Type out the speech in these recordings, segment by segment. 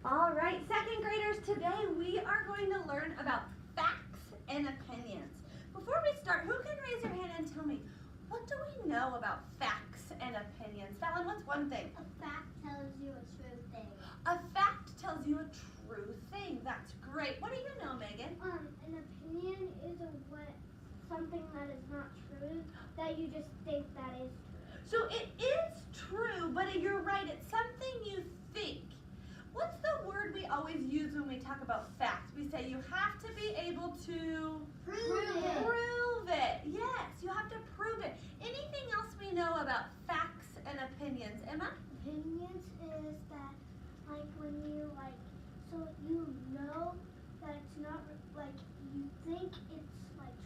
All right, second graders, today we are going to learn about facts and opinions. Before we start, who can raise their hand and tell me, what do we know about facts and opinions? Fallon, what's one thing? A fact tells you a true thing. A fact tells you a true thing. That's great. What do you know, Megan? An opinion is something that is not true, that you just think that is true. So it is true, but you're right, it's something you think. What's the word we always use when we talk about facts? We say you have to be able to prove it. Yes, you have to prove it. Anything else we know about facts and opinions? Emma? Opinions is that, like, when you, so you know that it's not, you think it's,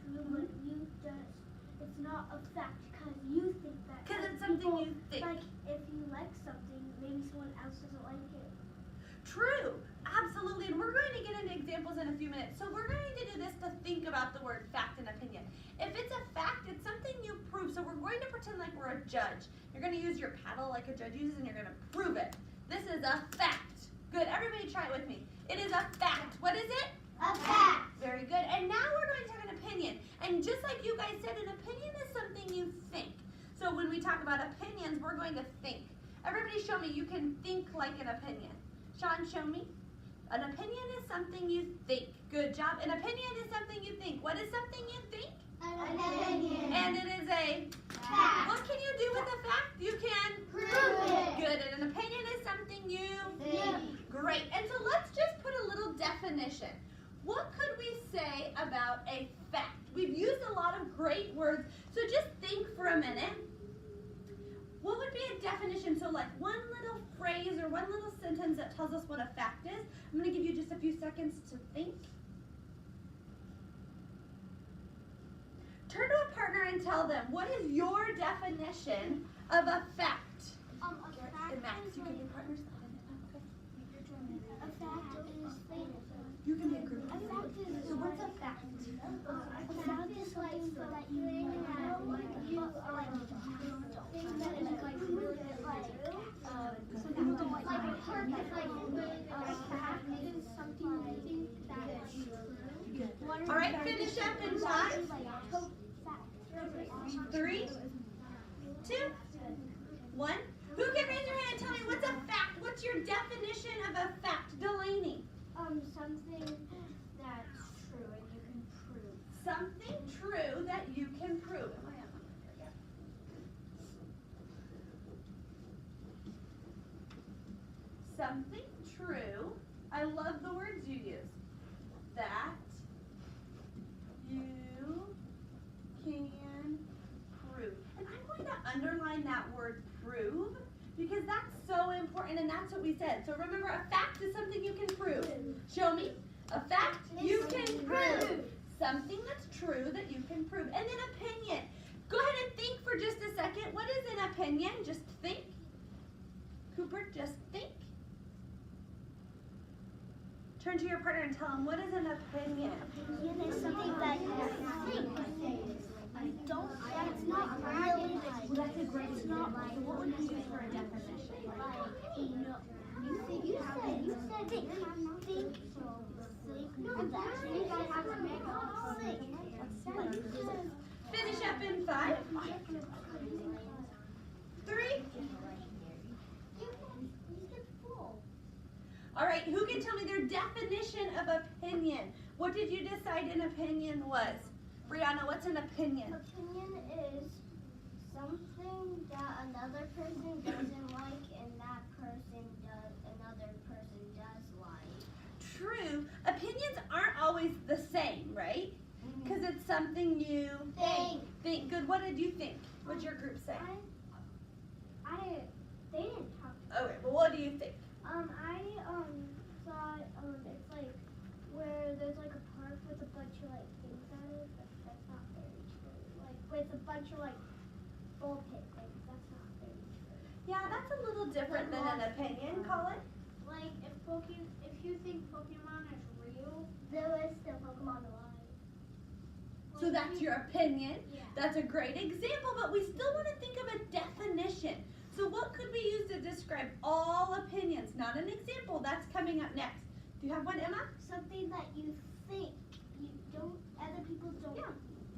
true, but you just, it's not a fact because you think that. Because it's something you think. Like, if you like something, maybe someone else doesn't like it. True, absolutely, and we're going to get into examples in a few minutes. So we're going to do this to think about the word fact and opinion. If it's a fact, it's something you prove. So we're going to pretend like we're a judge. You're going to use your paddle like a judge uses, and you're going to prove it. This is a fact. Good, everybody try it with me. It is a fact. What is it? A fact. Very good, and now we're going to talk an opinion. And just like you guys said, an opinion is something you think. So when we talk about opinions, we're going to think. Everybody show me you can think like an opinion. Sean, show me. An opinion is something you think. Good job. An opinion is something you think. What is something you think? An opinion. And it is a fact. What can you do with a fact? You can Prove it. Good. And an opinion is something you think. Great. And so let's just put a little definition. What could we say about a fact? We've used a lot of great words, so just think for a minute. What would be a definition? So like one little phrase or one little sentence that tells us what a fact is. I'm going to give you just a few seconds to think. Turn to a partner and tell them, what is your definition of a fact? A fact And Max, is you can be partners. A fact is You can be a group. A fact is So what's a fact? A fact is so that you think that you think that is really like a perfect fact is something you think that is true. All right, finish up in 5, 3, 2, 1. Who can raise their hand and tell me what's a fact? What's your definition of a fact? Delaney. Something that's true and you can prove. Something true that you can prove. Something true. I love the words you use. That you can prove. And I'm going to underline that word prove because that's so important and that's what we said. So remember, a fact is something you can prove. Show me. A fact you can prove. Something that's true that you can prove. And then opinion. Go ahead and think for just a second. What is an opinion? Just think. Cooper, just think. Turn to your partner and tell them, what is an opinion? Opinion is something that you think. That's not really. Well, that's a great example. So what would you use for a definition? You said think. No, that's you guys have to make a think. Finish up in 5, 3. All right, who can tell me their definition of opinion? What did you decide an opinion was? Brianna, what's an opinion? Opinion is something that another person doesn't like and that another person does like. True. Opinions aren't always the same, right? Because it's something you think. Good. What did you think? What'd your group say? They didn't talk. Okay, well, what do you think? I thought it's like where there's like a park with a bunch of like things on it, but that's not very true. Like with a bunch of like ball pit things, that's not very true. Yeah, that's a little different than an opinion, Colin. Like if you think Pokemon is real, there is still Pokemon alive. So that's your opinion. Yeah. That's a great example, but we still want to think of a definition. So what could we use to describe all opinions? Not an example. That's coming up next. Do you have one, Emma? Something that you think you don't, other people don't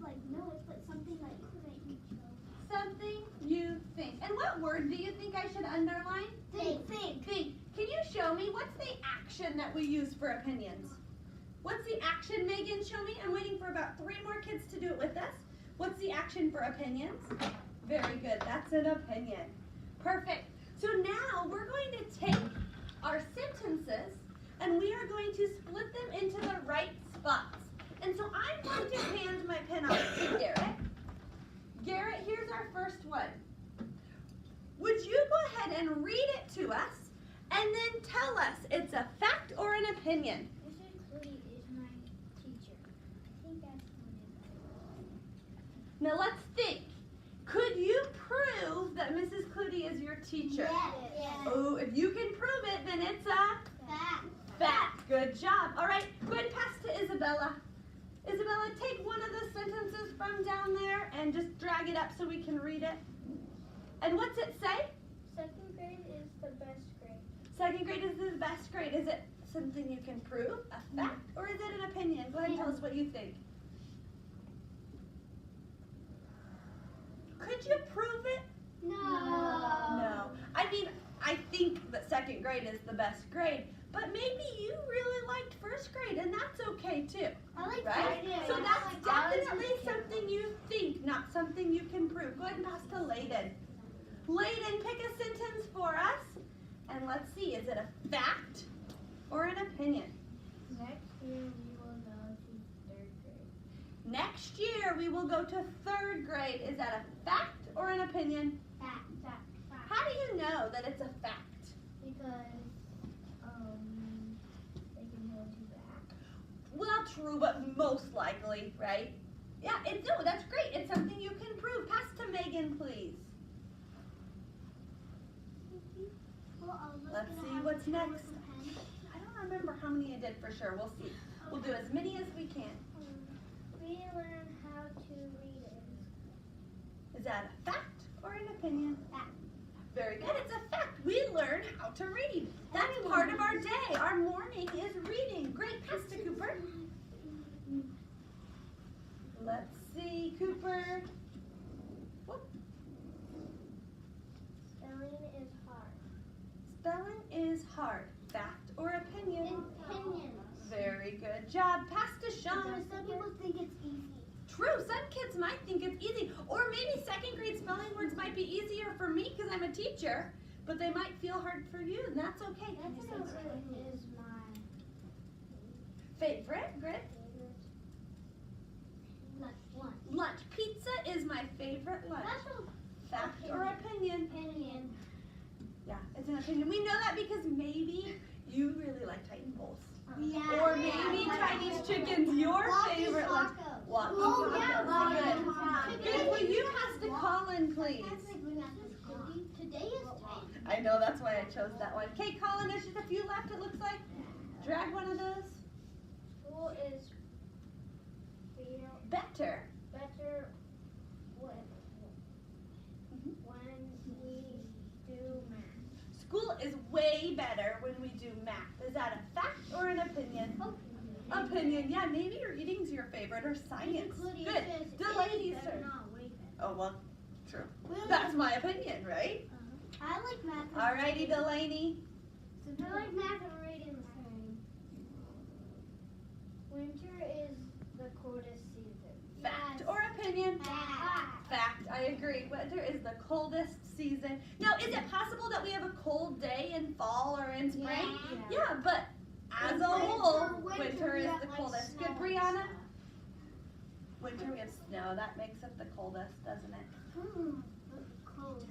like know it, but something like that you chose. Something you think. And what word do you think I should underline? Think. Think. Can you show me what's the action that we use for opinions? What's the action, Megan? Show me. I'm waiting for about 3 more kids to do it with us. What's the action for opinions? Very good. That's an opinion. Perfect. So now we're going to take our sentences and we are going to split them into the right spots. And so I'm going to hand my pen off to Garrett. Garrett, here's our first one. Would you go ahead and read it to us and then tell us it's a fact or an opinion? Jessa Klute is my teacher. I think that's what it is. Now let's think. Could you prove that Mrs. Klute is your teacher? Yes. Oh, if you can prove it, then it's a Fact. fact. Good job. All right, go ahead and pass to Isabella. Isabella, take one of the sentences from down there and just drag it up so we can read it. And what's it say? Second grade is the best grade. Second grade is the best grade. Is it something you can prove, a fact, or is it an opinion? Go ahead and tell us what you think. Could you prove it? No. No. I mean, I think that second grade is the best grade, but maybe you really liked first grade, and that's okay too. I like Right? that. So that's definitely something you think, not something you can prove. Go ahead and pass to Layden. Layden, pick a sentence for us, and let's see, is it a fact or an opinion? Next year we will go to third grade. Next year we will go to third grade. Is that a fact or an opinion? Fact. How do you know that it's a fact? Because they can hold you back. Well, true, but most likely, right? Yeah, no, that's great. It's something you can prove. Pass to Megan, please. Let's see what's next. I don't remember how many you did for sure. We'll see. We'll do as many as we can. We learn how to read it. Is that a fact or an opinion? Fact. Very good. It's a fact. We learn how to read. That's part of our day. Our morning is reading. Great. Pass to Cooper. Let's see, Cooper. Whoop. Spelling is hard. Spelling is hard. Fact or opinion? Opinions. Very good job. Pass to Sean. Some people think it's easy. True, some kids might think it's easy. Or maybe second grade spelling words might be easier for me because I'm a teacher, but they might feel hard for you, and that's okay. That's is my Favorite, Grit? lunch. Lunch. Pizza is my favorite lunch. Fact or opinion? Opinion. Yeah, it's an opinion. We know that because maybe you really like Titan Bowls. Yeah. Or maybe Chinese chicken's your favorite lunch. Walkie tacos. Good. Will you pass to Colin, please? Today is time. I know, that's why I chose that one. Okay, Colin, there's just a few left, it looks like. Drag one of those. School is Better. better when we do math. School is way better when we do math. Is that a fact or an opinion? Opinion. Yeah, maybe reading's your favorite or science. Good. Delaney's turn. Oh, well, true. That's my opinion, right? I like math. Alrighty, Delaney. I like math and reading the same. Winter is the coldest season. Fact or opinion? Fact. I agree. Winter is the coldest season. Now, is it possible that we have a cold day in fall or in spring? Yeah, but as a whole, winter is the coldest. Good, Brianna? Winter we have snow. That makes it the coldest, doesn't it? Cold.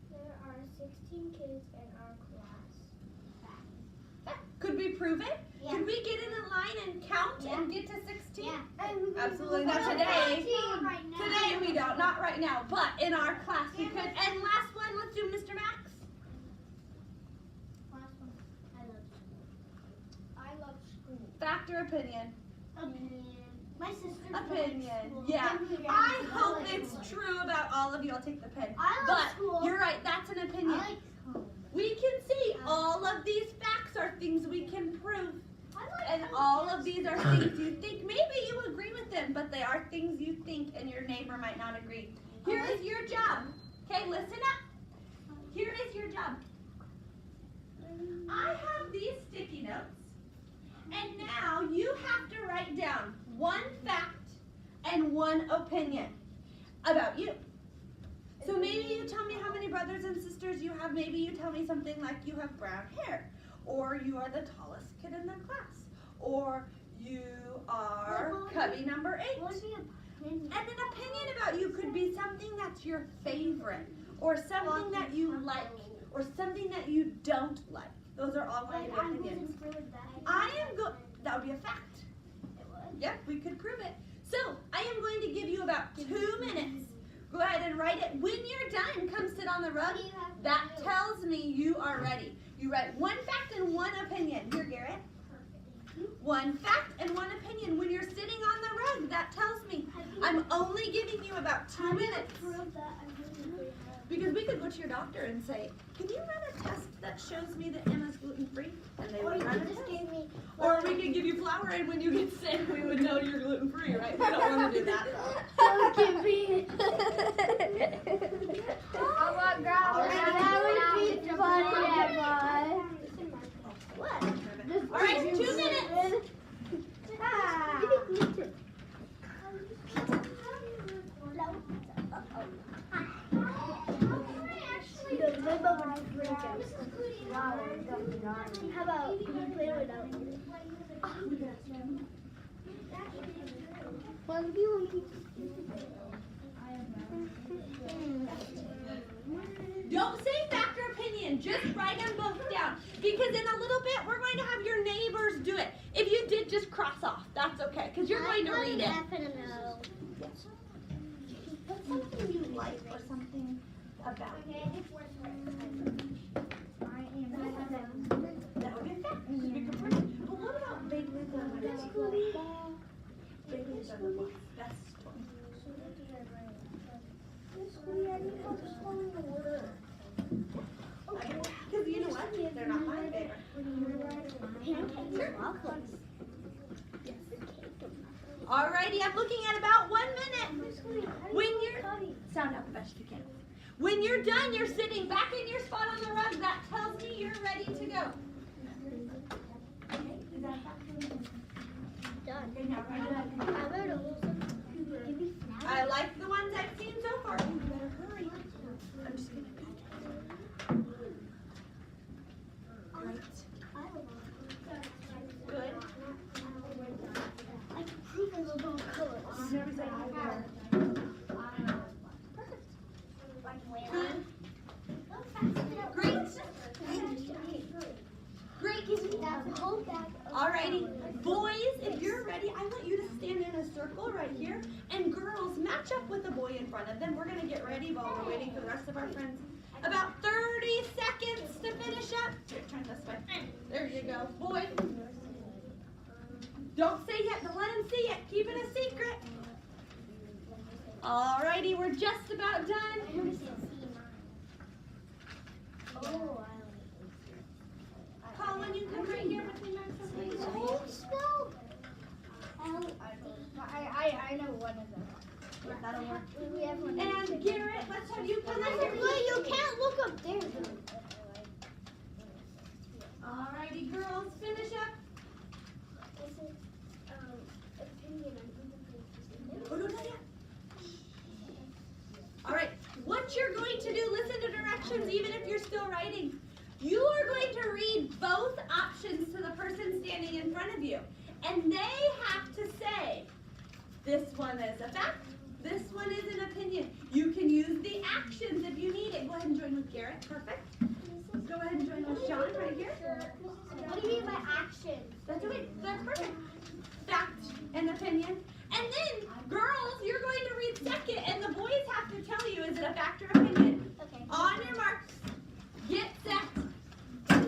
There are 16 kids in our class. Could we prove it? Yeah. Could we get in a line and count and get to 16? Yeah. Absolutely not today. Today we don't, not right now, but in our class we could. And last one, let's do Mr. Max. Last one. I love school. Fact or opinion? Opinion. My sister. Opinion. Yeah. I hope it's true about all of you. I'll take the pen. But you're right. That's an opinion. We can see all of these facts are things we can prove. And all of these are things you think. Maybe you agree with them, but they are things you think and your neighbor might not agree. Here is your job. Okay, listen up. Here is your job. I have these sticky notes. And now you have to write down one fact and one opinion about you. So maybe you tell me how many brothers and sisters you have. Maybe you tell me something like you have brown hair, or you are the tallest kid in the class, or you are cubby number 8. And an opinion about you could be something that's your favorite, or something that you like, or something that you don't like. Those are all going to be opinions. That would be a fact. Yep, we could prove it. So, I am going to give you about 2 minutes. Go ahead and write it. When you're done, come sit on the rug. That tells me you are ready. You write one fact and one opinion. Here, Garrett. One fact and one opinion. When you're sitting on the rug, that tells me I'm only giving you about 2 minutes. Because we could go to your doctor and say, can you run a test that shows me that Emma's gluten-free? And they would run a test. Or we could give you flour, and when you get sick, we would know you're gluten-free, right? We don't want to do that. Oh my God. That would be funny, Emma. What? All right, 2 minutes. How about you play without me? Don't say fact or opinion. Just write them both down. Because in a little bit, we're going to have your neighbors do it. If you did, just cross off. That's okay, because you're going to read it. Put something you like or something about it. That would be a fact. We could prove it. But what about Bailey's on the ball? Bailey's on the ball. That's because you know what? They're not my favorite. Yes. Alrighty, I'm looking at about 1 minute. When you're sound out the best you can. When you're done, you're sitting back in your spot on the rug. That tells me you're ready to go. I like the ones I've seen so far. You better hurry. I'm just gonna Good. I can prove a little colors. Alrighty, boys, if you're ready, I want you to stand in a circle right here. And girls, match up with the boy in front of them. We're going to get ready while we're waiting for the rest of our friends. About 30 seconds to finish up. Here, turn this way. There you go. Boy, don't say yet. Don't let him see it. Keep it a secret. Alrighty, we're just about done. Colin, you come right here between my please. I know one of them. That'll work. We have one. And Garrett, let's have you come Well, over. you can't look up there. Alrighty, girls, finish up. This is opinion Oh, no, not yet. Alright, what you're going to do, listen to directions even if you're still writing. You are going to read both options to the person standing in front of you. And they have to say, this one is a fact, this one is an opinion. You can use the actions if you need it. Go ahead and join with Garrett. Perfect. Go ahead and join with Sean right here. What do you mean by action? That's okay. That's perfect. Fact and opinion. And then, girls, you're going to read second, and the boys have to tell you, is it a fact or opinion? Okay. On your marks, get set,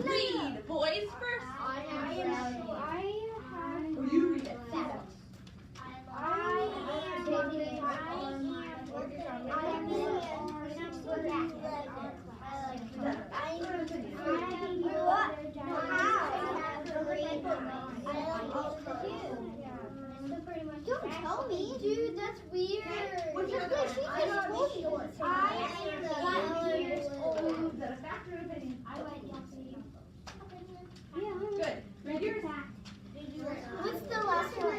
read. Boys first. I have You read it. I pretty much. Don't tell me. Dude, that's weird. What's your other one? I just told you what Is that a fact or an opinion? I like Good. Read yours. What's the last one? All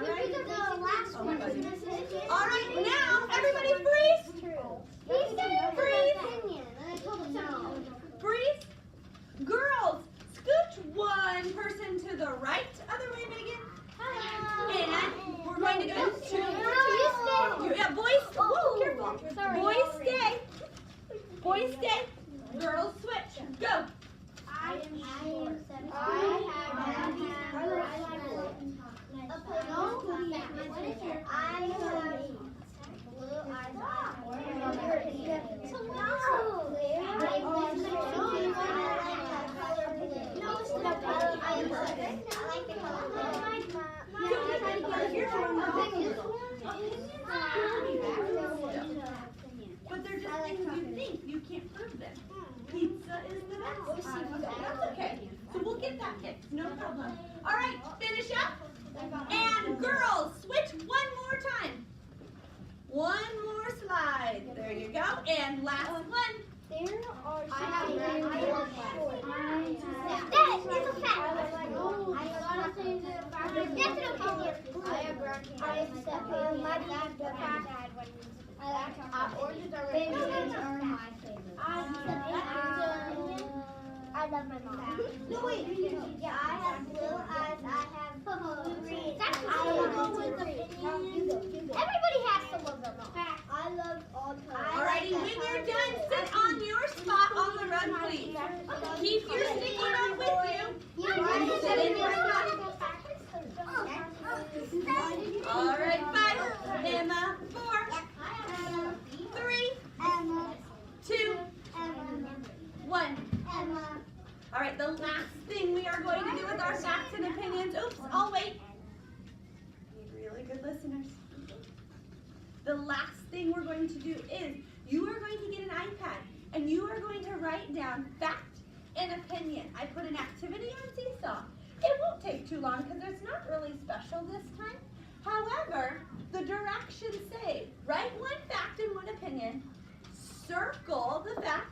right. The last Oh my one. God. All right, now everybody freeze. He said Freeze. opinion, and I told him no. Freeze. Girls, scoot one person to the right. Other way, Megan. And we're going to do two more. Yeah, boys. Whoa, careful. Boys stay. Boys stay. Girls switch. Go. But they're just things you think. You can't prove them. Pizza is the best. That's okay. So we'll get that fixed. No problem. All right, finish up. And girls, switch one more time. One more slide. There you go. And last one. There are That is a fact. Oranges are my favorite. I love my mom. No, wait. Yeah, I have blue eyes. I have green. I will go with with the Everybody has to love their mom. I love all colors. Alrighty, when you're done, sit on your spot on the rug, please. Keep your sticky note with you. And sit in your spot. Alright, 5, Emma, 4, 3, 2, 1. Alright, the last thing we are going to do with our facts and opinions. Oops, I'll wait. Need really good listeners. The last thing we're going to do is you are going to get an iPad and you are going to write down fact and opinion. I put an activity on Seesaw. It won't take too long because it's not really special this time. However, the directions say write one fact and one opinion, circle the fact,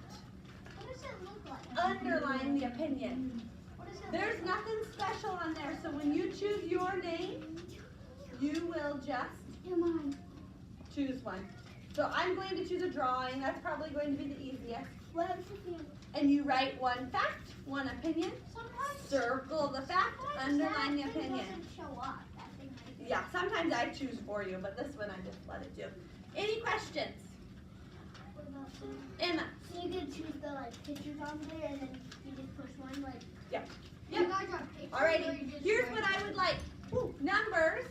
What does it look like? underline the opinion. What does it There's nothing special on there, so when you choose your name, you will just choose one. So I'm going to choose a drawing. That's probably going to be the easiest. And you write one fact, one opinion, circle the fact, underline the opinion. Yeah, sometimes I choose for you, but this one I just let it do. Any questions? Emma. So you can choose the pictures on there, and then you just push one Yep. Alrighty. Here's what I would like. Ooh, numbers.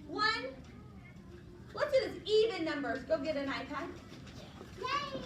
1. Let's do this. Even numbers. Go get an iPad. Yay!